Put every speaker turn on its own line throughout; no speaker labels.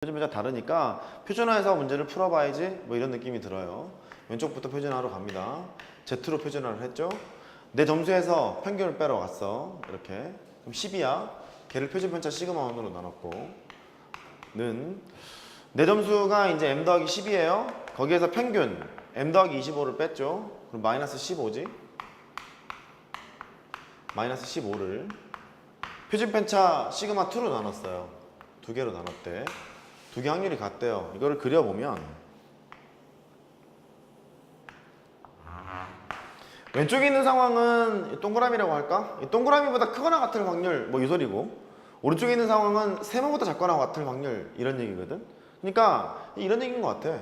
표준편차 다르니까 표준화해서 문제를 풀어봐야지 뭐 이런 느낌이 들어요. 왼쪽부터 표준화로 갑니다. Z로 표준화를 했죠. 내 점수에서 평균을 빼러 갔어. 이렇게. 그럼 10이야. 걔를 표준편차 시그마 1으로 나눴고 는 내 점수가 이제 m 더하기 10이에요. 거기에서 평균 m 더하기 25를 뺐죠. 그럼 마이너스 15지. 마이너스 15를 표준편차 시그마 2로 나눴어요. 두 개로 나눴대. 두 개 확률이 같대요. 이거를 그려보면 왼쪽에 있는 상황은 동그라미라고 할까? 이 동그라미보다 크거나 같을 확률 뭐 이 소리고, 오른쪽에 있는 상황은 세모보다 작거나 같을 확률 이런 얘기거든. 그러니까 이런 얘기인 것 같아.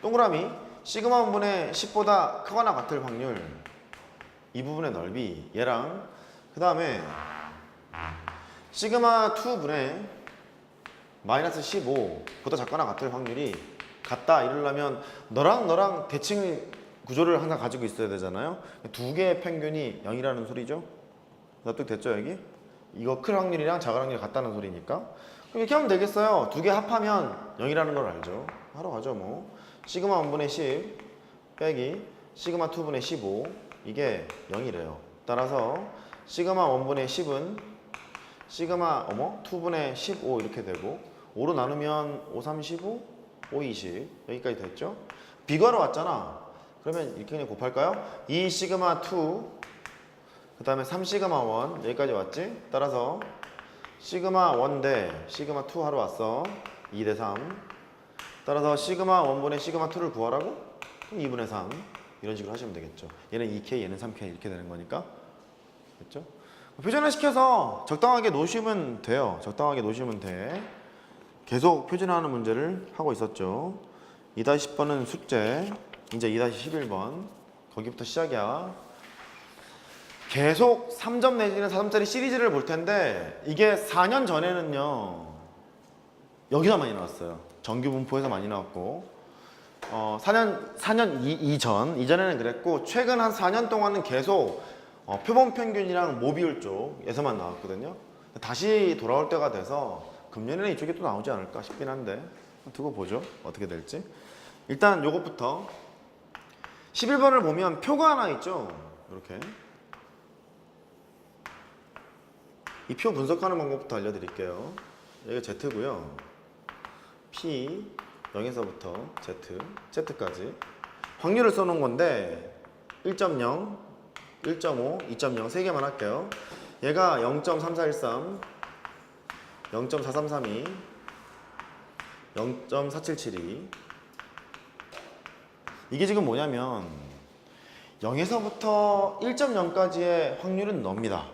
동그라미 시그마 1분의 10보다 크거나 같을 확률, 이 부분의 넓이 얘랑 그 다음에 시그마 2분의 마이너스 15보다 작거나 같을 확률이 같다 이러려면 너랑 대칭 구조를 항상 가지고 있어야 되잖아요. 두 개의 평균이 0이라는 소리죠. 납득됐죠 여기? 이거 클 확률이랑 작은 확률이 같다는 소리니까 이렇게 하면 되겠어요. 두 개 합하면 0이라는 걸 알죠. 하러 가죠 뭐. 시그마 1분의 10 빼기 시그마 2분의 15 이게 0이래요. 따라서 시그마 1분의 10은 시그마 2분의 15 이렇게 되고 5로 나누면 5, 3, 15, 5, 20 여기까지 됐죠? 비과로 왔잖아. 그러면 이렇게 그냥 곱할까요? 2 시그마 2 그 다음에 3 시그마 1 여기까지 왔지? 따라서 시그마 1 대 시그마 2 하러 왔어. 2 대 3 따라서 시그마 1분의 시그마 2를 구하라고? 그럼 2분의 3 이런 식으로 하시면 되겠죠. 얘는 2K 얘는 3K 이렇게 되는 거니까 됐죠? 표준화 시켜서 적당하게 놓으시면 돼요. 적당하게 놓으시면 돼. 계속 표준화하는 문제를 하고 있었죠. 2-10번은 숙제, 이제 2-11번 거기부터 시작이야. 계속 3점 내지는 4점짜리 시리즈를 볼 텐데 이게 4년 전에는요 여기서 많이 나왔어요. 정규 분포에서 많이 나왔고 4년 이전에는 그랬고 최근 한 4년 동안은 계속 표본 평균이랑 모비율 쪽에서만 나왔거든요. 다시 돌아올 때가 돼서 금년에는 이쪽에 또 나오지 않을까 싶긴 한데 두고 보죠. 어떻게 될지. 일단 요것부터 11번을 보면 표가 하나 있죠. 이렇게 이 표 분석하는 방법부터 알려드릴게요. 여기가 Z고요. P 0에서부터 Z, Z까지 확률을 써놓은 건데 1.0, 1.5, 2.0 세 개만 할게요. 얘가 0.3413, 0.4332, 0.4772 이게 지금 뭐냐면 0에서부터 1.0까지의 확률은 멉니다.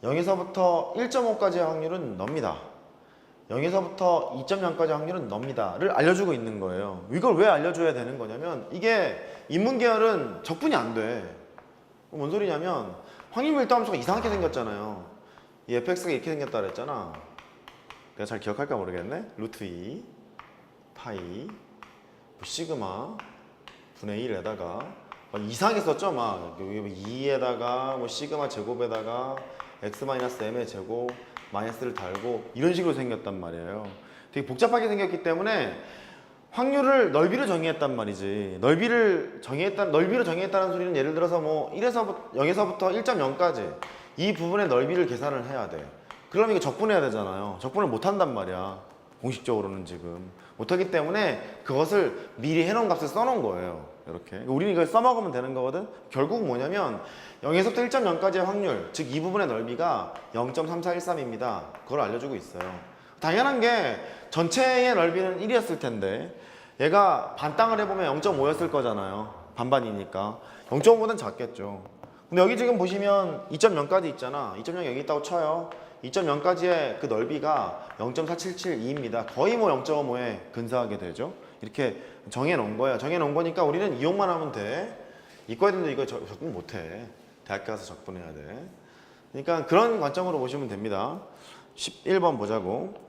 0에서부터 1.5까지의 확률은 멉니다. 0에서부터 2.0까지 확률은 멉니다를 알려주고 있는 거예요. 이걸 왜 알려줘야 되는 거냐면 이게 인문계열은 적분이 안 돼. 뭔 소리냐면 확률 밀도함수가 이상하게 생겼잖아요. 이 fx가 이렇게 생겼다 그랬잖아. 내가 잘 기억할까 모르겠네. 루트 2 파이 시그마 분의 1에다가 이상하게 썼죠. 막 2에다가 뭐 시그마 제곱에다가 x-m의 제곱 마이너스를 달고 이런 식으로 생겼단 말이에요. 되게 복잡하게 생겼기 때문에 확률을 넓이를 정의했단 말이지. 넓이를 정의했다는 소리는 예를 들어서 뭐 0에서부터 1.0까지 이 부분의 넓이를 계산을 해야 돼. 그러면 이거 적분해야 되잖아요. 적분을 못 한단 말이야. 공식적으로는 지금 못하기 때문에 그것을 미리 해놓은 값을 써놓은 거예요. 이렇게 우리는 이걸 써먹으면 되는 거거든. 결국 뭐냐면 0에서부터 1.0까지의 확률, 즉 이 부분의 넓이가 0.3413입니다. 그걸 알려주고 있어요. 당연한 게 전체의 넓이는 1이었을 텐데 얘가 반땅을 해보면 0.5였을 거잖아요. 반반이니까 0.5보다는 작겠죠. 근데 여기 지금 보시면 2.0까지 있잖아. 2.0 여기 있다고 쳐요. 2.0까지의 그 넓이가 0.4772입니다. 거의 뭐 0.5에 근사하게 되죠. 이렇게 정해놓은 거야. 정해놓은 거니까 우리는 이용만 하면 돼. 이과애들도 이거 적분 못해. 대학 가서 적분해야 돼. 그러니까 그런 관점으로 보시면 됩니다. 11번 보자고.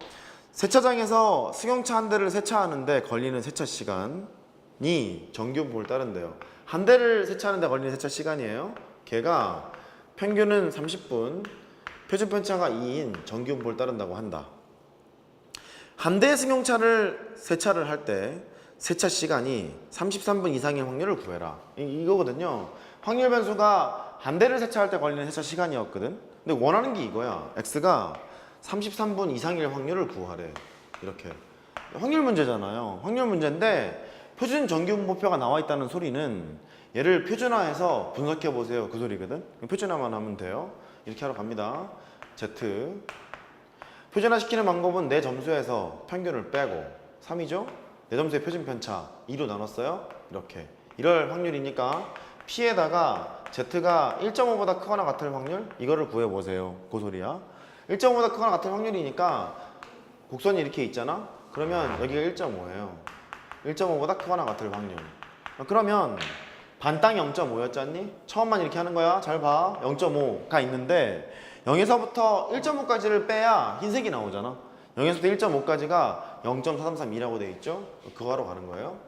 세차장에서 승용차 한 대를 세차하는데 걸리는 세차 시간이 정규분포를 따른대요. 한 대를 세차하는데 걸리는 세차 시간이에요. 걔가 평균은 30분, 표준편차가 2인 정규분포를 따른다고 한다. 한 대의 승용차를 세차를 할 때 세차 시간이 33분 이상의 확률을 구해라. 이거거든요. 확률 변수가 한 대를 세차할 때 걸리는 세차 시간이었거든. 근데 원하는 게 이거야. x가 33분 이상일 확률을 구하래. 이렇게. 확률 문제잖아요. 확률 문제인데 표준 정규분포표가 나와 있다는 소리는 얘를 표준화해서 분석해 보세요. 그 소리거든. 표준화만 하면 돼요. 이렇게 하러 갑니다. Z. 표준화시키는 방법은 내 점수에서 평균을 빼고 3이죠? 내 점수의 표준 편차 2로 나눴어요. 이렇게. 이럴 확률이니까 P에다가 Z가 1.5보다 크거나 같을 확률? 이거를 구해보세요. 그 소리야. 1.5보다 크거나 같을 확률이니까 곡선이 이렇게 있잖아? 그러면 여기가 1.5예요. 1.5보다 크거나 같을 확률. 그러면 반땅 0.5였잖니? 처음만 이렇게 하는 거야. 잘 봐. 0.5가 있는데 0에서부터 1.5까지를 빼야 흰색이 나오잖아. 0에서부터 1.5까지가 0.4332라고 돼 있죠? 그거 하러 가는 거예요.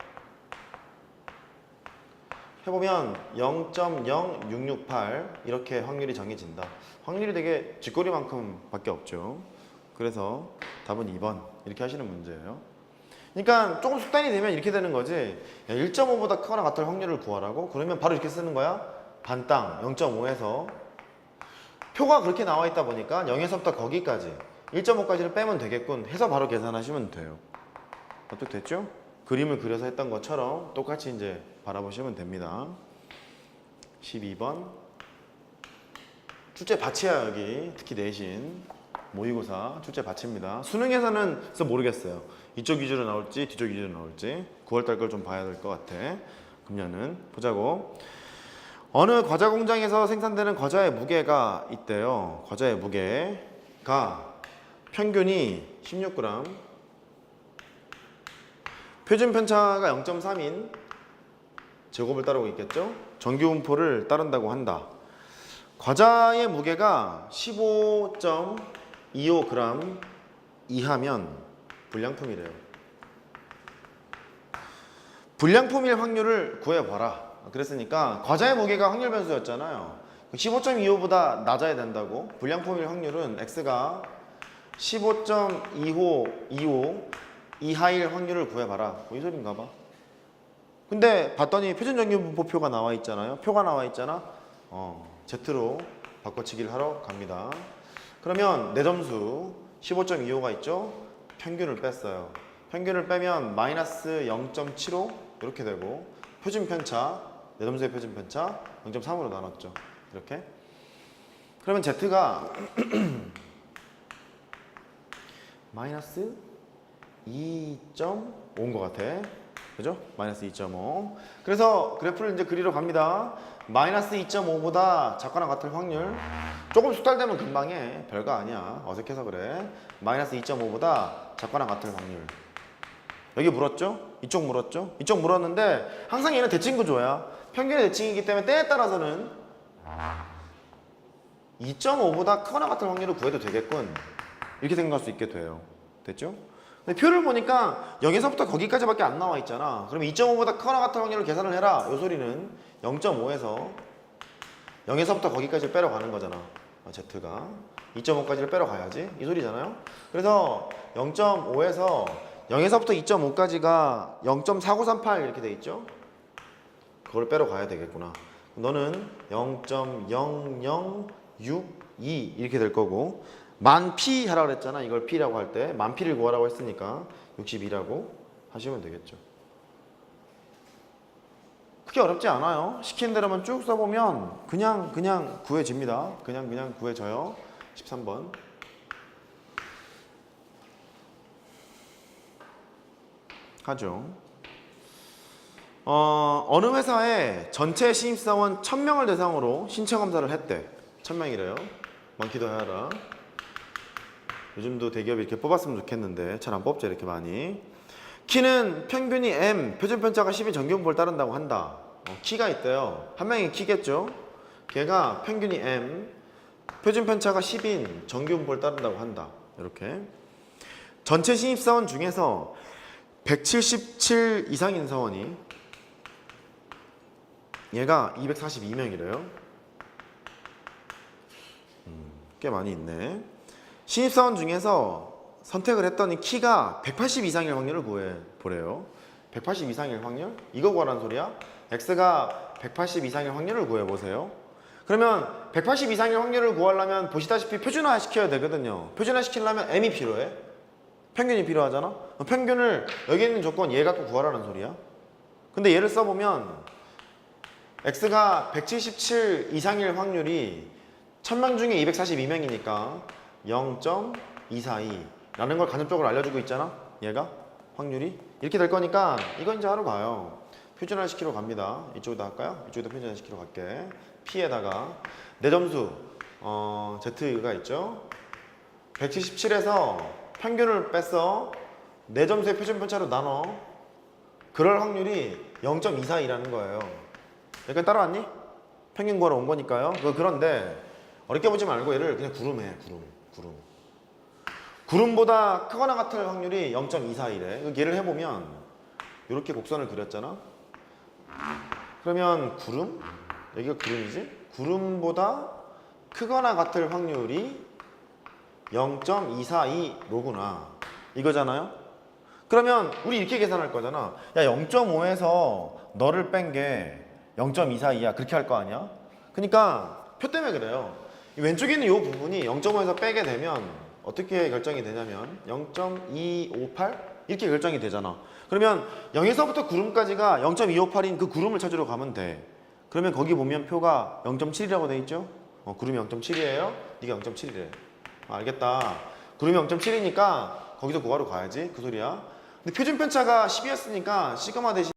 해보면 0.0668 이렇게 확률이 정해진다. 확률이 되게 쥐꼬리만큼 밖에 없죠. 그래서 답은 2번 이렇게 하시는 문제예요. 그러니까 조금 숙달이 되면 이렇게 되는 거지. 1.5보다 크거나 같을 확률을 구하라고? 그러면 바로 이렇게 쓰는 거야. 반땅 0.5에서 표가 그렇게 나와 있다 보니까 0에서부터 거기까지 1.5까지를 빼면 되겠군 해서 바로 계산하시면 돼요. 어떻게 됐죠? 그림을 그려서 했던 것처럼 똑같이 이제 바라보시면 됩니다. 12번 출제 받치야. 여기 특히 내신 모의고사 출제 받칩니다. 수능에서는 그래서 모르겠어요. 이쪽 위주로 나올지 뒤쪽 위주로 나올지 9월달 걸 좀 봐야 될 것 같아. 금년은 보자고. 어느 과자 공장에서 생산되는 과자의 무게가 있대요. 과자의 무게가 평균이 16g, 표준 편차가 0.3인 제곱을 따르고 있겠죠? 정규분포를 따른다고 한다. 과자의 무게가 15.25g 이하면 불량품이래요. 불량품일 확률을 구해봐라. 그랬으니까 과자의 무게가 확률 변수였잖아요. 15.25보다 낮아야 된다고. 불량품일 확률은 x가 15.25 이하일 확률을 구해봐라. 뭐 이 소린가 봐. 근데 봤더니 표준 정규분포표가 나와 있잖아요. 표가 나와 있잖아. Z로 바꿔치기를 하러 갑니다. 그러면 내 점수 15.25가 있죠. 평균을 뺐어요. 평균을 빼면 마이너스 0.75 이렇게 되고 표준 편차, 내 점수의 표준 편차 0.3으로 나눴죠. 이렇게. 그러면 Z가 마이너스 2.5인 것 같아. 그죠? 마이너스 2.5. 그래서 그래프를 이제 그리러 갑니다. 마이너스 2.5보다 작거나 같을 확률. 조금 숙달되면 금방 해. 별거 아니야. 어색해서 그래. 마이너스 2.5보다 작거나 같을 확률. 여기 물었죠? 이쪽 물었죠? 이쪽 물었는데 항상 얘는 대칭 구조야. 평균의 대칭이기 때문에 때에 따라서는 2.5보다 크거나 같은 확률을 구해도 되겠군. 이렇게 생각할 수 있게 돼요. 됐죠? 근데 표를 보니까 0에서부터 거기까지밖에 안 나와 있잖아. 그럼 2.5보다 크거나 같은 확률을 계산을 해라. 이 소리는 0.5에서 0에서부터 거기까지 빼러 가는 거잖아. Z가 2.5까지를 빼러 가야지. 이 소리잖아요. 그래서 0.5에서 0에서부터 2.5까지가 0.4938 이렇게 돼 있죠. 그걸 빼러 가야 되겠구나. 너는 0.0062 이렇게 될 거고 만 P 하라고 그랬잖아. 이걸 P라고 할 때 만 P를 구하라고 했으니까 62라고 하시면 되겠죠. 크게 어렵지 않아요. 시킨 대로만 쭉 써보면 그냥 구해집니다. 그냥 구해져요. 13번 하죠. 어느 회사에 전체 신입사원 1000명을 대상으로 신체 검사를 했대. 1000명이래요. 많기도 하라. 요즘도 대기업이 이렇게 뽑았으면 좋겠는데 잘 안 뽑죠, 이렇게 많이. 키는 평균이 M, 표준 편차가 10인 정규분포를 따른다고 한다. 키가 있대요. 한 명이 키겠죠. 걔가 평균이 M, 표준 편차가 10인 정규분포를 따른다고 한다. 이렇게. 전체 신입사원 중에서 177 이상인 사원이 얘가 242명이래요. 꽤 많이 있네. 신입사원 중에서 선택을 했더니 키가 180 이상일 확률을 구해 보래요. 180 이상일 확률? 이거 구하라는 소리야? x가 180 이상일 확률을 구해 보세요. 그러면 180 이상일 확률을 구하려면 보시다시피 표준화 시켜야 되거든요. 표준화 시키려면 m이 필요해. 평균이 필요하잖아. 평균을 여기 있는 조건 얘 갖고 구하라는 소리야. 근데 얘를 써보면 x가 177 이상일 확률이 1000명 중에 242명이니까 0.242라는 걸 간접적으로 알려주고 있잖아. 얘가 확률이 이렇게 될 거니까 이거 이제 하러 가요. 표준화 시키러 갑니다. 이쪽에다 할까요? 이쪽에다 표준화 시키러 갈게. P에다가 내 점수 Z가 있죠. 177에서 평균을 뺐어. 내 점수의 표준 편차로 나눠. 그럴 확률이 0.242라는 거예요. 여기까지 따라왔니? 평균 구하러 온 거니까요. 그런데 어렵게 보지 말고 얘를 그냥 구름해. 구름. 구름보다 크거나 같을 확률이 0.241래. 얘를 해보면 이렇게 곡선을 그렸잖아. 그러면 구름? 여기가 구름이지? 구름보다 크거나 같을 확률이 0.242로구나. 이거잖아요. 그러면 우리 이렇게 계산할 거잖아. 야, 0.5에서 너를 뺀 게 0.242야. 그렇게 할 거 아니야? 그러니까 표 때문에 그래요. 이 왼쪽에 있는 이 부분이 0.5에서 빼게 되면 어떻게 결정이 되냐면 0.258 이렇게 결정이 되잖아. 그러면 0에서부터 구름까지가 0.258인 그 구름을 찾으러 가면 돼. 그러면 거기 보면 표가 0.7이라고 돼 있죠? 구름이 0.7이에요. 네가 0.7이래. 알겠다. 구름이 0.7이니까 거기서 구하러 가야지. 그 소리야. 근데 표준 편차가 10이었으니까 시그마 대신